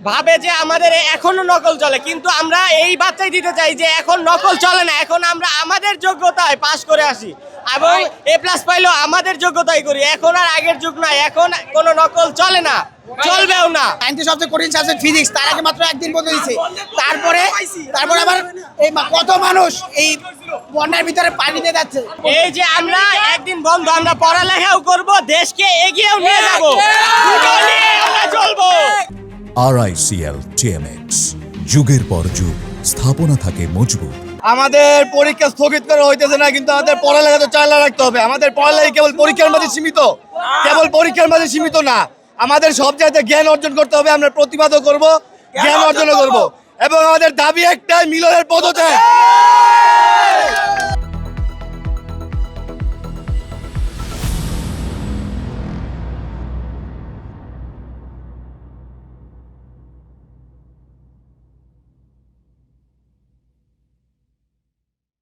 ভাবে যে আমাদের এখনো নকল চলে, কিন্তু আমরা এই বার্তাই দিতে চাই যে এখন নকল চলে না, এখন আমরা আমাদের যোগ্যতায় পাশ করে আসি এবং A+ পাইলেও আমাদের যোগ্যতাই করি। এখন আর আগের যুগ নাই, এখন কোনো নকল চলে না, চলবেও না। সায়েন্সের সবচেয়ে কঠিন সাবজেক্ট ফিজিক্স, তার আগে মাত্র একদিন বন্ধ দিয়েছে। তারপরে আবার এই কত মানুষ এই বন্যার ভিতরে পানিতে যাচ্ছে। এই যে আমরা একদিন বন্ধ, আমরা পড়ালেখাও করব, দেশকে এগিয়েও নিয়ে যাব, দুটো নিয়ে আমরা চলবো। RICL TMX, যুগের পর যুগ স্থাপনা থাকে মজবুত। আমাদের পরীক্ষা স্থগিত করা হইতেছে না, কিন্তু আমাদের পড়ালেখা তো চালু রাখতে হবে। আমাদের পড়ালেখা কেবল পরীক্ষার মাঝে সীমিত, কেবল পরীক্ষার মাঝে সীমিত না, আমাদের সব জায়গায় জ্ঞান অর্জন করতে হবে। আমরা প্রতিবাদও করব, জ্ঞান অর্জনও করব, এবং আমাদের দাবি একটাই, মিলনের পদত্যাগ।